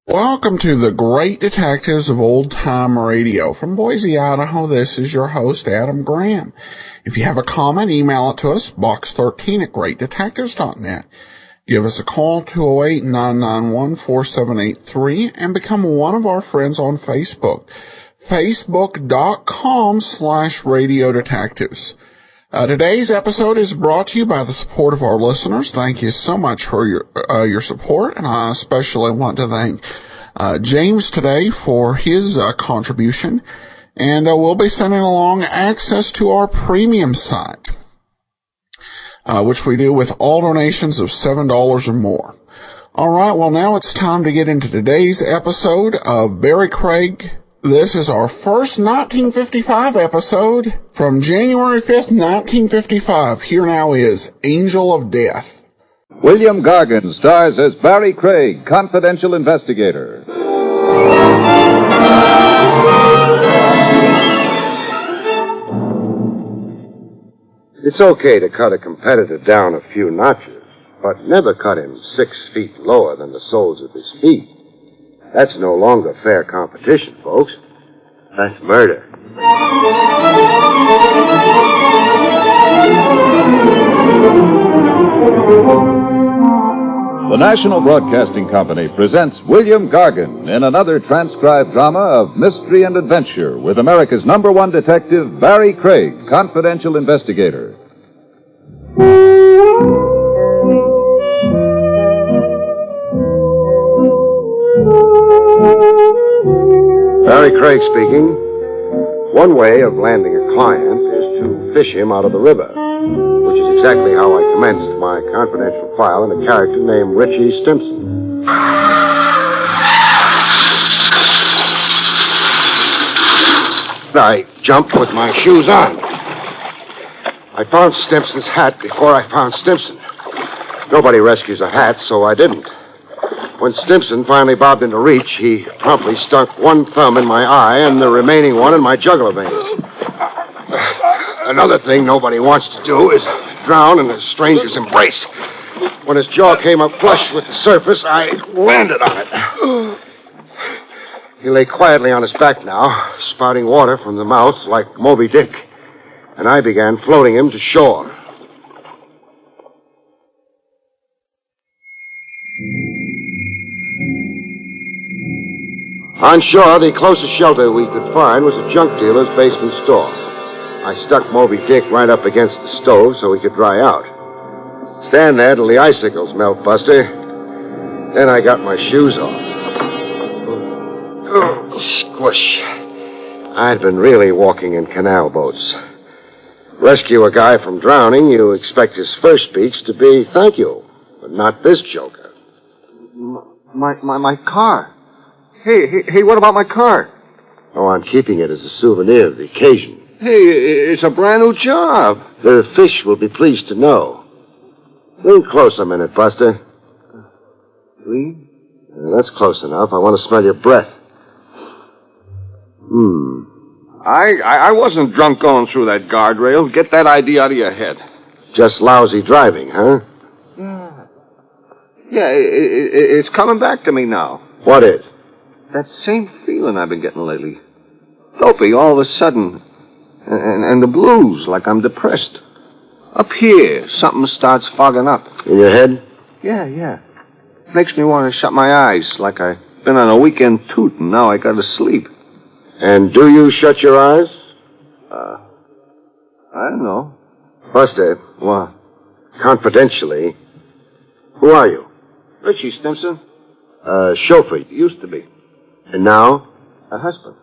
Welcome to the Great Detectives of Old Time Radio. From Boise, Idaho, this is your host, Adam Graham. If you have a comment, email it to us, box13@greatdetectives.net. Give us a call, 208-991-4783, and become one of our friends on Facebook, facebook.com/Radio Detectives. Today's episode is brought to you by the support of our listeners. Thank you so much for your support, and I especially want to thank James today for his contribution, and we'll be sending along access to our premium site, which we do with all donations of $7 or more. All right, well, now it's time to get into today's episode of Barrie Craig. This is our first 1955 episode from January 5th, 1955. Here now is Angel of Death. William Gargan stars as Barrie Craig, confidential investigator. It's okay to cut a competitor down a few notches, but never cut him 6 feet lower than the soles of his feet. That's no longer fair competition, folks. That's murder. The National Broadcasting Company presents William Gargan in another transcribed drama of mystery and adventure with America's #1 detective, Barrie Craig, confidential investigator. Barrie Craig speaking. One way of landing a client is to fish him out of the river, which is exactly how I commenced my confidential file in a character named Richie Stimson. I jumped with my shoes on. I found Stimson's hat before I found Stimson. Nobody rescues a hat, so I didn't. When Stimson finally bobbed into reach, he promptly stuck one thumb in my eye and the remaining one in my jugular vein. Another thing nobody wants to do is drown in a stranger's embrace. When his jaw came up flush with the surface, I landed on it. He lay quietly on his back now, spouting water from the mouth like Moby Dick, and I began floating him to shore. On shore, the closest shelter we could find was a junk dealer's basement store. I stuck Moby Dick right up against the stove so he could dry out. Stand there till the icicles melt, Buster. Then I got my shoes off. Oh, squish. I'd been really walking in canal boats. Rescue a guy from drowning, you expect his first speech to be thank you, but not this joker. My car. Hey, what about my car? Oh, I'm keeping it as a souvenir of the occasion. Hey, it's a brand new job. The fish will be pleased to know. Lean close a minute, Buster. Lean? That's close enough. I want to smell your breath. I wasn't drunk going through that guardrail. Get that idea out of your head. Just lousy driving, huh? Yeah, it's coming back to me now. What is? That same feeling I've been getting lately. Dopey all of a sudden. And the blues, like I'm depressed. Up here, something starts fogging up. In your head? Yeah. Makes me want to shut my eyes, like I've been on a weekend toot and now I gotta sleep. And do you shut your eyes? I don't know. Buster. What? Confidentially, who are you? Richie Stimson. Chauffeur. Used to be. And now? A husband.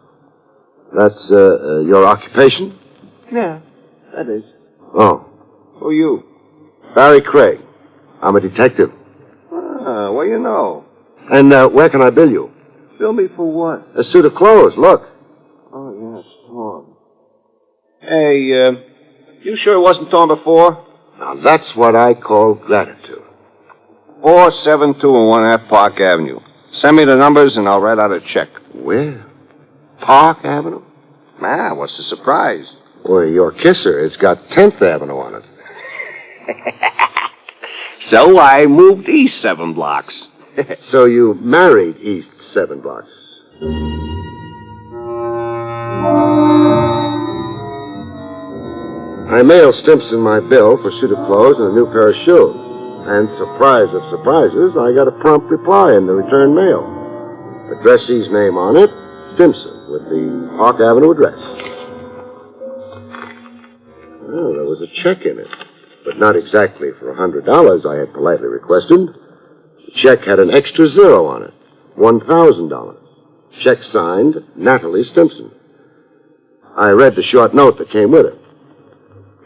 That's, your occupation? Yeah, that is. Oh. Who are you? Barrie Craig. I'm a detective. Well, you know. And, where can I bill you? Bill me for what? A suit of clothes, look. Oh, yeah, it's torn. Hey, you sure it wasn't torn before? Now, that's what I call gratitude. 472 1/2 Park Avenue. Send me the numbers and I'll write out a check. Where? Park Avenue? Ah, what's the surprise? Boy, your kisser, it's got 10th Avenue on it. So I moved east 7 blocks. So you married East 7 blocks. I mailed Stimpson my bill for a suit of clothes and a new pair of shoes. And surprise of surprises, I got a prompt reply in the return mail. Addressee's name on it, Stimpson, with the Park Avenue address. Well, there was a check in it, but not exactly for $100 I had politely requested. The check had an extra zero on it, $1,000. Check signed, Natalie Stimpson. I read the short note that came with it.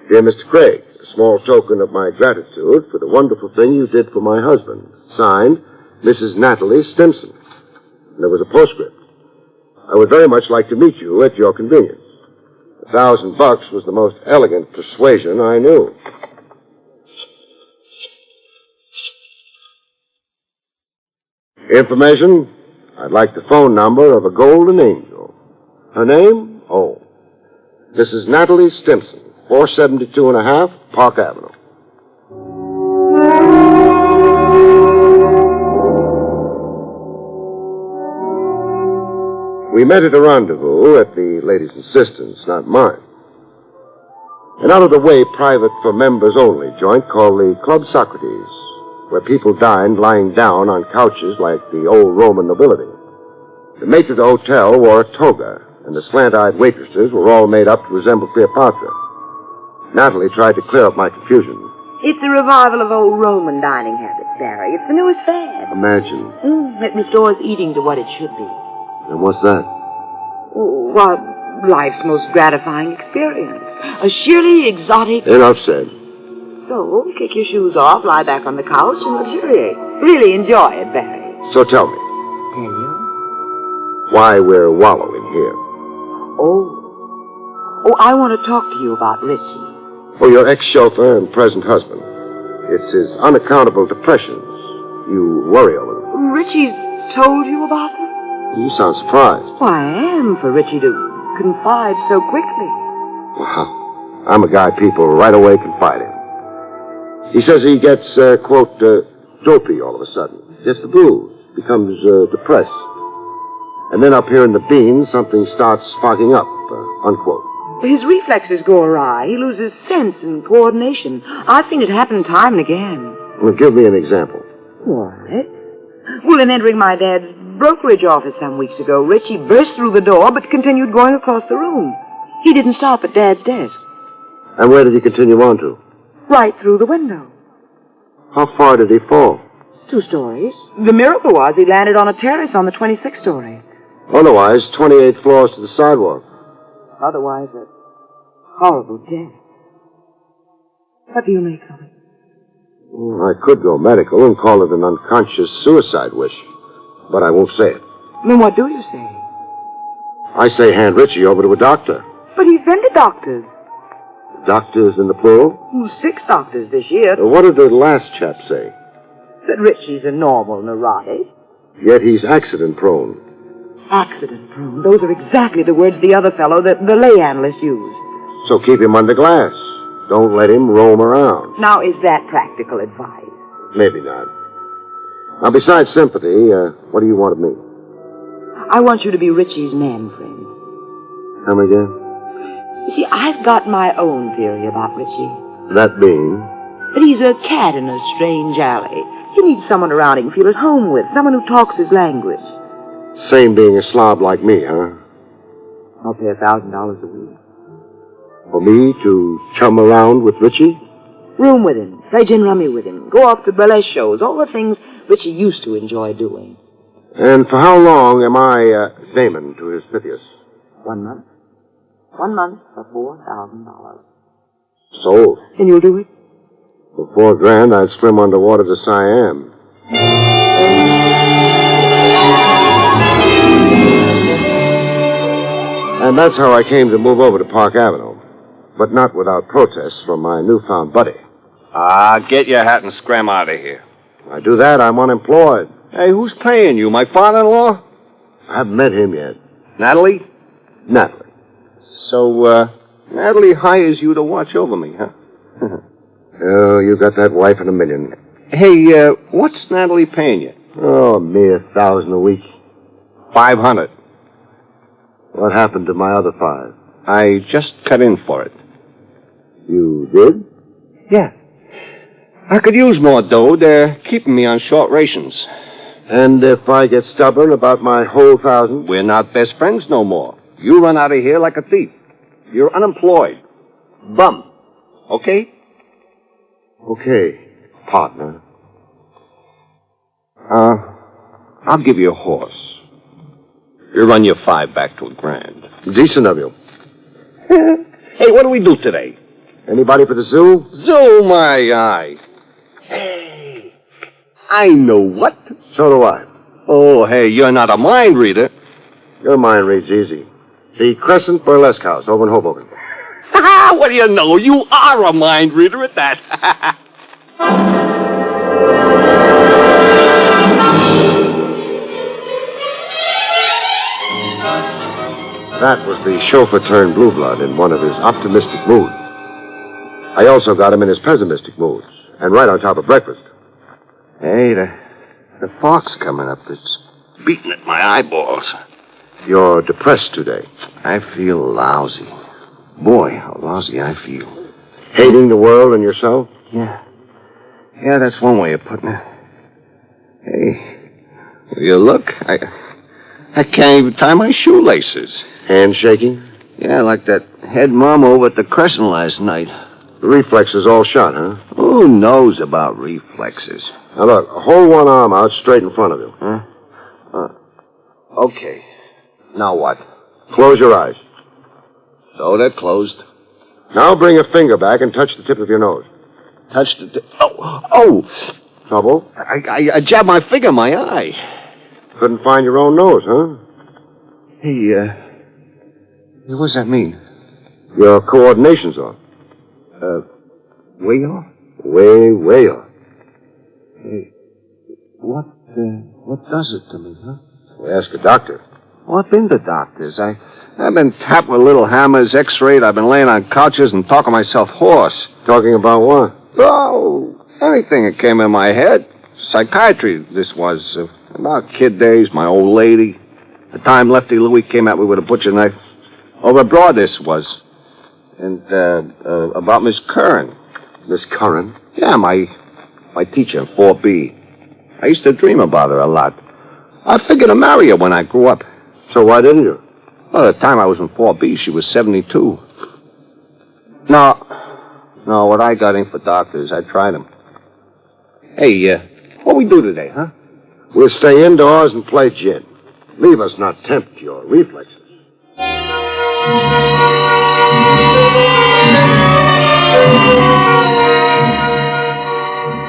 Dear Mr. Craig, a small token of my gratitude for the wonderful thing you did for my husband. Signed, Mrs. Natalie Stimpson. And there was a postscript. I would very much like to meet you at your convenience. $1,000 was the most elegant persuasion I knew. Information? I'd like the phone number of a golden angel. Her name? Oh. Mrs. Natalie Stimpson, 472 1/2 Park Avenue. We met at a rendezvous at the lady's insistence, not mine. An out-of-the-way private for members only joint called the Club Socrates, where people dined lying down on couches like the old Roman nobility. The mate of the hotel wore a toga, and the slant-eyed waitresses were all made up to resemble Cleopatra. Natalie tried to clear up my confusion. It's a revival of old Roman dining habits, Barrie. It's the newest fad. Imagine. It restores eating to what it should be. And what's that? Well, life's most gratifying experience. A sheerly exotic... Enough said. So, kick your shoes off, lie back on the couch, and luxuriate. Really enjoy it, Barrie. So tell me, Tell you? why we're wallowing here. Oh, I want to talk to you about Richie. Oh, your ex-chauffeur and present husband. It's his unaccountable depressions. You worry over them. Richie's told you about them? You sound surprised. Well, I am, for Richie to confide so quickly. Well, I'm a guy people right away confide in. He says he gets, quote, dopey all of a sudden. Gets the blues. Becomes, depressed. And then up here in the beans, something starts fogging up, unquote. His reflexes go awry. He loses sense and coordination. I've seen it happen time and again. Well, give me an example. What? Well, in entering my dad's brokerage office some weeks ago, Richie burst through the door but continued going across the room. He didn't stop at Dad's desk. And where did he continue on to? Right through the window. How far did he fall? 2 stories. The miracle was he landed on a terrace on the 26th story. Otherwise, 28 floors to the sidewalk. Otherwise, a horrible death. What do you make of it? Well, I could go medical and call it an unconscious suicide wish, but I won't say it. Then what do you say? I say hand Richie over to a doctor. But he's been to doctors. Doctors in the plural? 6 doctors this year. What did the last chap say? That Richie's a normal neurotic. Yet he's accident-prone. Accident-prone. Those are exactly the words the other fellow, the lay analyst, used. So keep him under glass. Don't let him roam around. Now, is that practical advice? Maybe not. Now, besides sympathy, what do you want of me? I want you to be Richie's man friend. Come again? You see, I've got my own theory about Richie. That being? That he's a cat in a strange alley. He needs someone around he can feel at home with, someone who talks his language. Same being a slob like me, huh? I'll pay $1,000 a week. For me to chum around with Richie? Room with him, play gin rummy with him, go off to burlesque shows, all the things Richie used to enjoy doing. And for how long am I Damon to his Pythias? 1 month. 1 month for $4,000. Sold. And you'll do it? For $4,000, I'd swim underwater to Siam. And that's how I came to move over to Park Avenue. But not without protests from my newfound buddy. Get your hat and scram out of here. When I do that, I'm unemployed. Hey, who's paying you? My father-in-law? I haven't met him yet. Natalie? Natalie. So, Natalie hires you to watch over me, huh? Oh, you got that wife in a million. Hey, what's Natalie paying you? Oh, a mere $1,000 a week. 500. What happened to my other 5? I just cut in for it. You did? Yeah. I could use more dough. They're keeping me on short rations. And if I get stubborn about my whole 1,000? We're not best friends no more. You run out of here like a thief. You're unemployed. Bum. Okay? Okay, partner. I'll give you a horse. You run your 5 back to $1,000. Decent of you. Hey, what do we do today? Anybody for the zoo? Zoo, my eye. Hey, I know what. So do I. Oh, hey, you're not a mind reader. Your mind reads easy. The Crescent Burlesque House over in Hoboken. What do you know? You are a mind reader at that. That was the chauffeur turned blue blood in one of his optimistic moods. I also got him in his pessimistic moods, and right on top of breakfast. Hey, the fog's coming up. It's beating at my eyeballs. You're depressed today. I feel lousy. Boy, how lousy I feel. Hating the world and yourself? Yeah. Yeah, that's one way of putting it. Hey, will you look? I can't even tie my shoelaces. Hand shaking? Yeah, like that head mom over at the Crescent last night. The reflexes all shot, huh? Who knows about reflexes? Now look, hold one arm out straight in front of you. Huh? Okay. Now what? Close your eyes. So they're closed. Now bring a finger back and touch the tip of your nose. Touch the tip. Oh! Trouble? I jabbed my finger in my eye. Couldn't find your own nose, huh? Hey, what does that mean? Your coordination's off. Way off? Way off. Hey, what does it to me, huh? Well, ask a doctor. What been the doctors? I've been tapped with little hammers, x-rayed. I've been laying on couches and talking myself hoarse. Talking about what? Oh, anything that came in my head. Psychiatry, this was. About kid days, my old lady. The time Lefty Louie came at me with a butcher knife. Over abroad, this was. And, about Miss Curran. Miss Curran? Yeah, my teacher in 4B. I used to dream about her a lot. I figured to marry her when I grew up. So why didn't you? Well, at the time I was in 4B, she was 72. No, what I got in for doctors, I tried them. Hey, what we do today, huh? We'll stay indoors and play gin. Leave us not tempt your reflexes.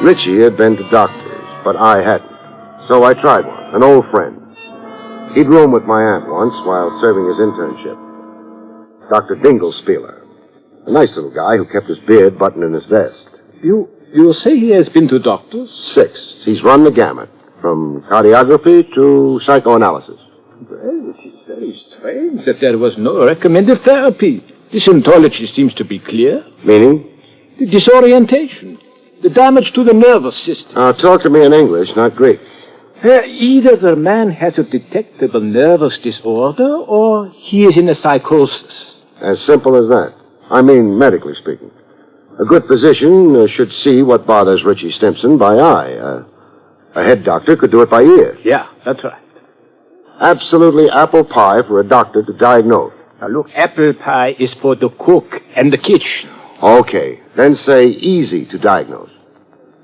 Richie had been to doctors, but I hadn't. So I tried one, an old friend. He'd room with my aunt once while serving his internship. Dr. Dinglespieler. A nice little guy who kept his beard buttoned in his vest. You say he has been to doctors? 6. He's run the gamut, from cardiography to psychoanalysis. Well, it is very strange that there was no recommended therapy. The symptomology seems to be clear. Meaning? The disorientation, the damage to the nervous system. Talk to me in English, not Greek. Either the man has a detectable nervous disorder or he is in a psychosis. As simple as that. I mean, medically speaking. A good physician should see what bothers Richie Stimpson by eye. A head doctor could do it by ear. Yeah, that's right. Absolutely apple pie for a doctor to diagnose. Now look, apple pie is for the cook and the kitchen. Okay, then say easy to diagnose.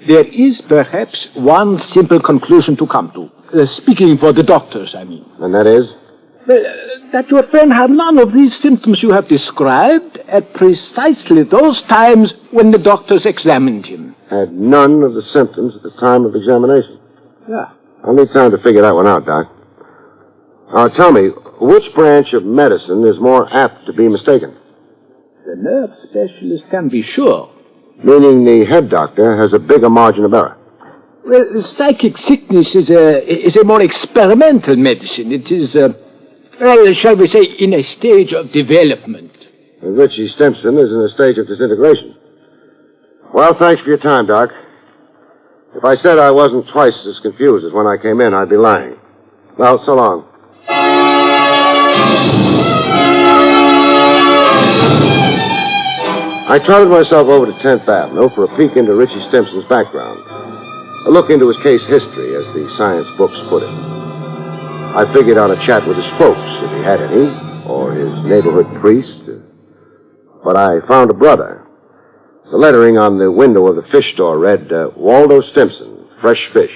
There is perhaps one simple conclusion to come to. Speaking for the doctors, I mean. And that is? That your friend had none of these symptoms you have described at precisely those times when the doctors examined him. Had none of the symptoms at the time of examination. Yeah. I'll need time to figure that one out, Doc. Now, tell me, which branch of medicine is more apt to be mistaken? The nerve specialist can be sure. Meaning the head doctor has a bigger margin of error. Well, psychic sickness is a more experimental medicine. It is, shall we say, in a stage of development. And Richie Stimson is in a stage of disintegration. Well, thanks for your time, Doc. If I said I wasn't twice as confused as when I came in, I'd be lying. Well, so long. I trotted myself over to 10th Avenue for a peek into Richie Stimson's background. A look into his case history, as the science books put it. I figured on a chat with his folks, if he had any, or his neighborhood priest. But I found a brother. The lettering on the window of the fish store read, Waldo Stimson, fresh fish.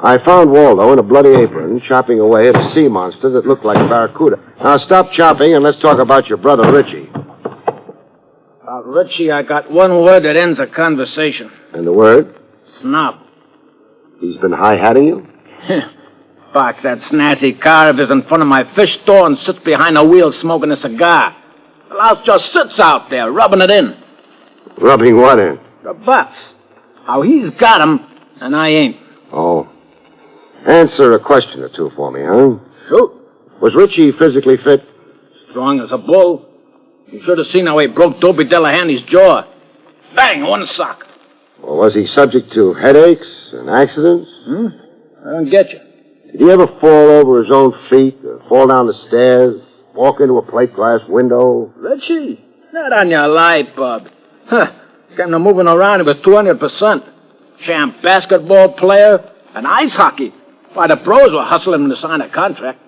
I found Waldo in a bloody apron, chopping away at a sea monster that looked like a barracuda. Now stop chopping and let's talk about your brother Richie. Richie, I got one word that ends a conversation. And the word? Snob. He's been hi-hatting you? Parks that snazzy car of his in front of my fish store and sits behind the wheel smoking a cigar. The louse just sits out there, rubbing it in. Rubbing what in? The butts. How he's got 'em, and I ain't. Oh. Answer a question or two for me, huh? Shoot. Was Richie physically fit? Strong as a bull. You should have seen how he broke Dopey Delahanty's jaw. Bang, one sock. Or was he subject to headaches and accidents? I don't get you. Did he ever fall over his own feet, or fall down the stairs, walk into a plate glass window? Richie? Not on your life, Bub. Came to moving around, he was 200%. Champ basketball player and ice hockey. Why, the pros were hustling him to sign a contract.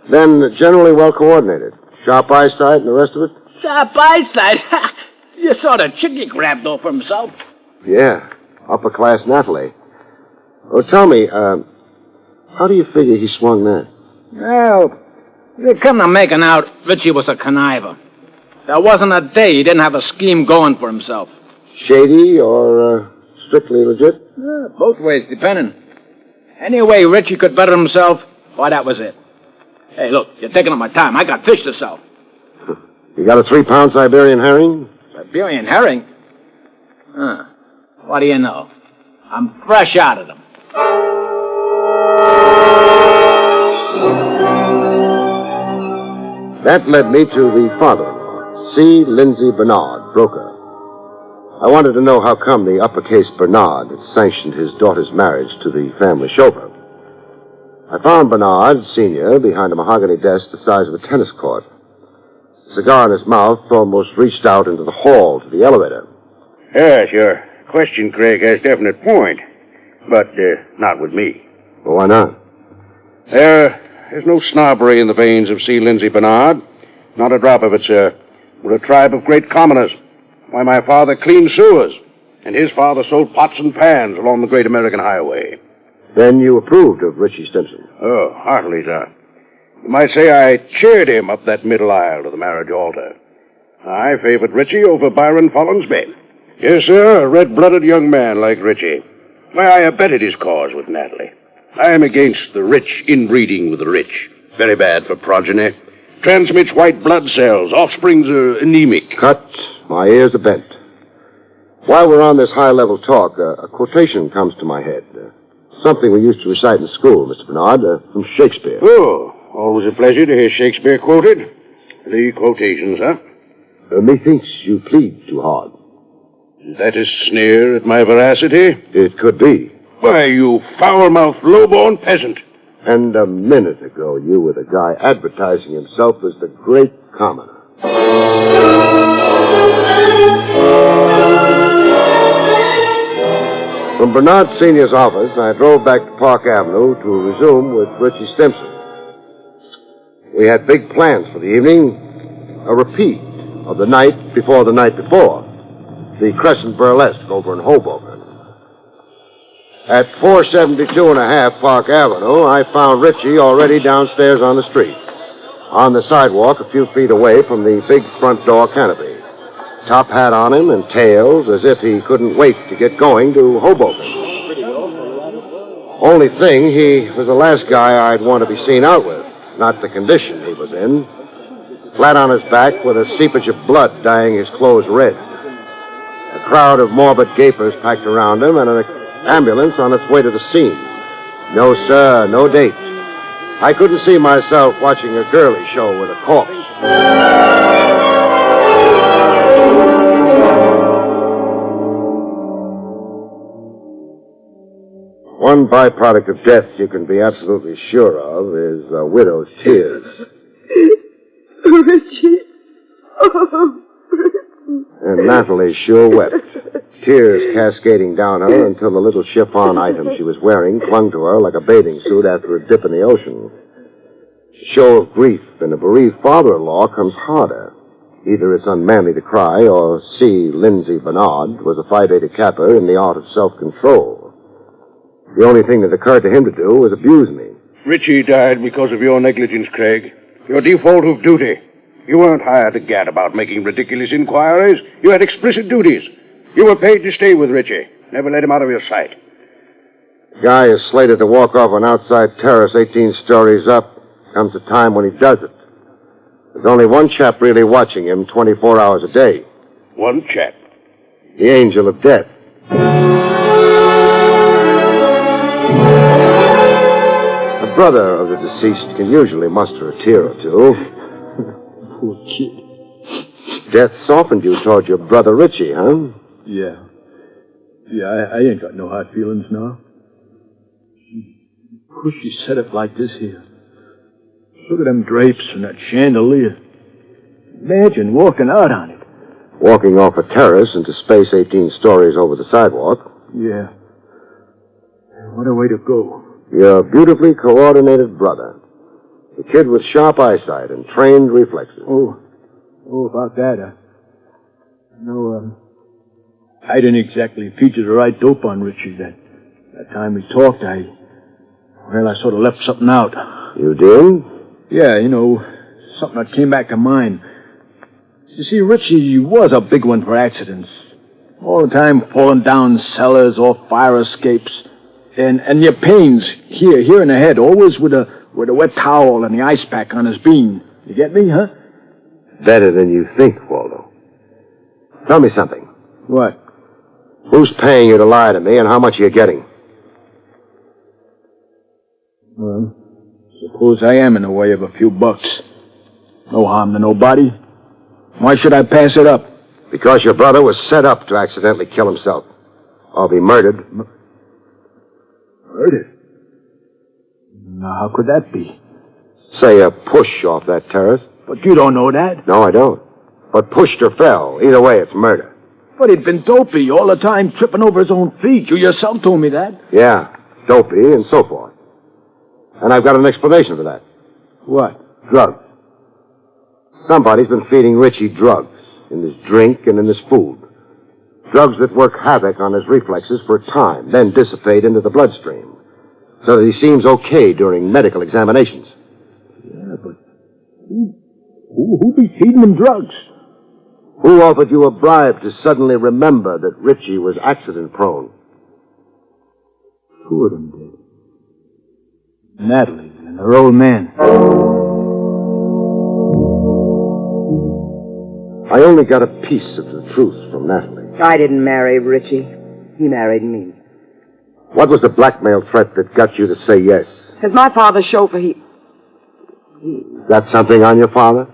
Then generally well coordinated. Sharp eyesight and the rest of it? Sharp eyesight? You saw the chick he grabbed off for himself. Yeah, upper-class Natalie. Well, tell me, how do you figure he swung that? Well, they come to making out Richie was a conniver. There wasn't a day he didn't have a scheme going for himself. Shady or strictly legit? Both ways, depending. Any way Richie could better himself, why, that was it. Hey, look, you're taking up my time. I got fish to sell. You got a 3-pound Siberian herring? Siberian herring? What do you know? I'm fresh out of them. That led me to the father-in-law, C. Lindsay Bernard, broker. I wanted to know how come the uppercase Bernard had sanctioned his daughter's marriage to the family chauffeur. I found Bernard, Sr., behind a mahogany desk the size of a tennis court. The cigar in his mouth almost reached out into the hall to the elevator. Yes, your question, Craig, has definite point. But not with me. Well, why not? There's no snobbery in the veins of C. Lindsay Bernard. Not a drop of it, sir. We're a tribe of great commoners. Why, my father cleaned sewers, and his father sold pots and pans along the great American highway. Then you approved of Richie Stimson? Oh, heartily, sir. You might say I cheered him up that middle aisle to the marriage altar. I favored Richie over Byron Follinsby. Yes, sir, a red-blooded young man like Richie. Why, I abetted his cause with Natalie. I am against the rich inbreeding with the rich. Very bad for progeny. Transmits white blood cells. Offsprings are anemic. Cut. My ears are bent. While we're on this high-level talk, a quotation comes to my head. Something we used to recite in school, Mr. Bernard, from Shakespeare. Oh, always a pleasure to hear Shakespeare quoted. The quotations, huh? Methinks you plead too hard. Is that a sneer at my veracity? It could be. Why, you foul-mouthed, low-born peasant. And a minute ago, you were the guy advertising himself as the great commoner. From Bernard Sr.'s office, I drove back to Park Avenue to resume with Richie Stimson. We had big plans for the evening. A repeat of the night before the night before. The Crescent Burlesque over in Hoboken. At 472 and a half Park Avenue, I found Richie already downstairs on the street. On the sidewalk a few feet away from the big front door canopy. Top hat on him and tails as if he couldn't wait to get going to Hoboken. Only thing, he was the last guy I'd want to be seen out with, not the condition he was in. Flat on his back with a seepage of blood dyeing his clothes red. A crowd of morbid gapers packed around him and an ambulance on its way to the scene. No, sir, no date. I couldn't see myself watching a girly show with a corpse. One byproduct of death you can be absolutely sure of is a widow's tears. Richie. Oh. And Natalie sure wept. Tears cascading down her until the little chiffon item she was wearing clung to her like a bathing suit after a dip in the ocean. The show of grief in a bereaved father-in-law comes harder. Either it's unmanly to cry, or C. Lindsay Bernard was a Phi Beta Kappa in the art of self-control. The only thing that occurred to him to do was abuse me. Richie died because of your negligence, Craig. Your default of duty. You weren't hired to gad about making ridiculous inquiries. You had explicit duties. You were paid to stay with Richie. Never let him out of your sight. The guy is slated to walk off an outside terrace 18 stories up. Comes a time when he does it. There's only one chap really watching him 24 hours a day. One chap? The angel of death. The brother of the deceased can usually muster a tear or two. Poor kid. Death softened you toward your brother Richie, huh? Yeah. Yeah, I ain't got no hard feelings now. Who she set it like this here? Look at them drapes and that chandelier. Imagine walking out on it. Walking off a terrace into space 18 stories over the sidewalk. Yeah. What a way to go. Your beautifully coordinated brother. The kid with sharp eyesight and trained reflexes. Oh, about that. I didn't exactly feature the right dope on Richie that time we talked. I sort of left something out. You did? Yeah, something that came back to mind. You see, Richie was a big one for accidents. All the time falling down cellars or fire escapes. And your pains here in the head, always with a wet towel and the ice pack on his bean. You get me, huh? Better than you think, Waldo. Tell me something. What? Who's paying you to lie to me, and how much are you getting? Well, suppose I am in the way of a few bucks. No harm to nobody. Why should I pass it up? Because your brother was set up to accidentally kill himself. Or be murdered. Murdered? Now, how could that be? Say a push off that terrace. But you don't know that. No, I don't. But pushed or fell. Either way, it's murder. But he'd been dopey all the time, tripping over his own feet. You yourself told me that. Yeah, dopey and so forth. And I've got an explanation for that. What? Drugs. Somebody's been feeding Richie drugs. In his drink and in his food. Drugs that work havoc on his reflexes for a time, then dissipate into the bloodstream. So that he seems okay during medical examinations. Yeah, but who be feeding him drugs? Who offered you a bribe to suddenly remember that Richie was accident-prone? Two of them did. Natalie and her old man. I only got a piece of the truth from Natalie. I didn't marry Richie. He married me. What was the blackmail threat that got you to say yes? As my father's chauffeur, Got something on your father?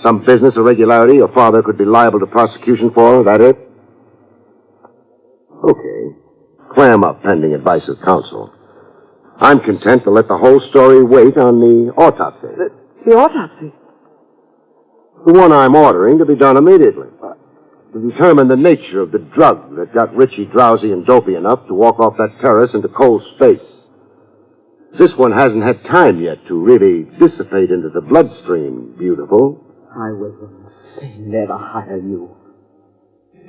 Some business irregularity your father could be liable to prosecution for? That it? Okay. Clam up pending advice of counsel. I'm content to let the whole story wait on the autopsy. The autopsy? The one I'm ordering to be done immediately. To determine the nature of the drug that got Richie drowsy and dopey enough to walk off that terrace into cold space. This one hasn't had time yet to really dissipate into the bloodstream, beautiful. I will never hire you.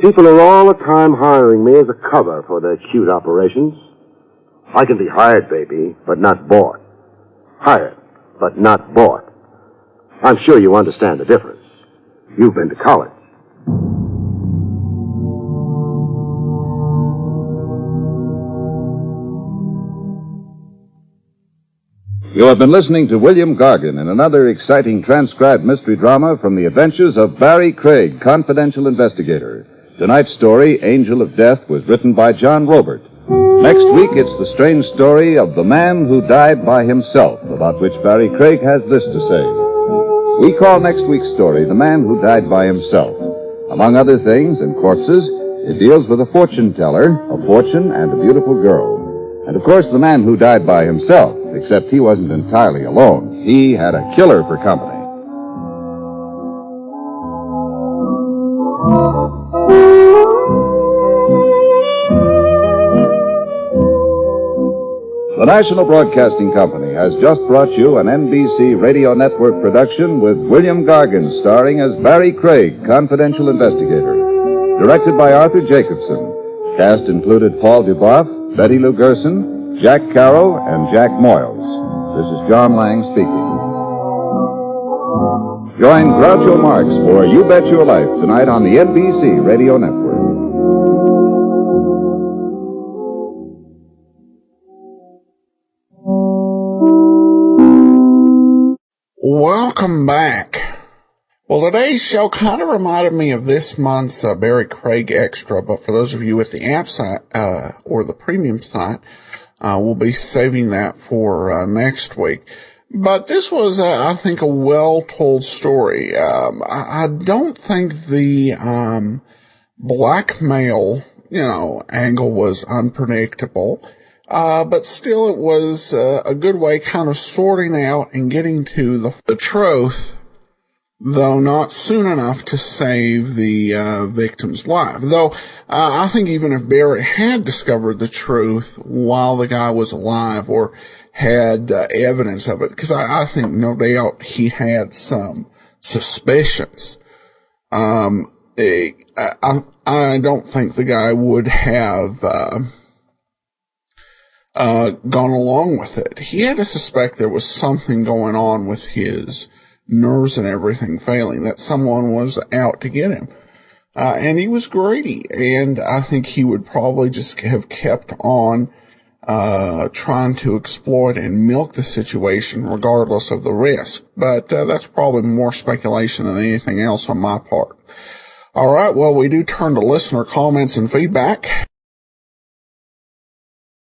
People are all the time hiring me as a cover for their cute operations. I can be hired, baby, but not bought. Hired, but not bought. I'm sure you understand the difference. You've been to college. You have been listening to William Gargan in another exciting transcribed mystery drama from the adventures of Barrie Craig, confidential investigator. Tonight's story, Angel of Death, was written by John Robert. Next week, it's the strange story of the man who died by himself, about which Barrie Craig has this to say. We call next week's story The Man Who Died by Himself. Among other things and corpses, it deals with a fortune teller, a fortune, and a beautiful girl. And, of course, the man who died by himself, except he wasn't entirely alone. He had a killer for company. The National Broadcasting Company has just brought you an NBC Radio Network production with William Gargan starring as Barrie Craig, confidential investigator. Directed by Arthur Jacobson. Cast included Paul Duboff, Betty Lou Gerson, Jack Carroll, and Jack Moyles. This is John Lang speaking. Join Groucho Marx for You Bet Your Life tonight on the NBC Radio Network. Welcome back. Well, today's show kind of reminded me of this month's Barrie Craig Extra, but for those of you with the app site or the premium site, we'll be saving that for next week. But this was, I think, a well-told story. I don't think the blackmail, angle was unpredictable. But still it was a good way kind of sorting out and getting to the truth, though not soon enough to save the victim's life. Though I think even if Barrie had discovered the truth while the guy was alive or had evidence of it, because I think no doubt he had some suspicions, I don't think the guy would have gone along with it. He had to suspect there was something going on with his nerves and everything failing, that someone was out to get him. And he was greedy, and I think he would probably just have kept on trying to exploit and milk the situation regardless of the risk. But that's probably more speculation than anything else on my part. All right, well, we do turn to listener comments and feedback.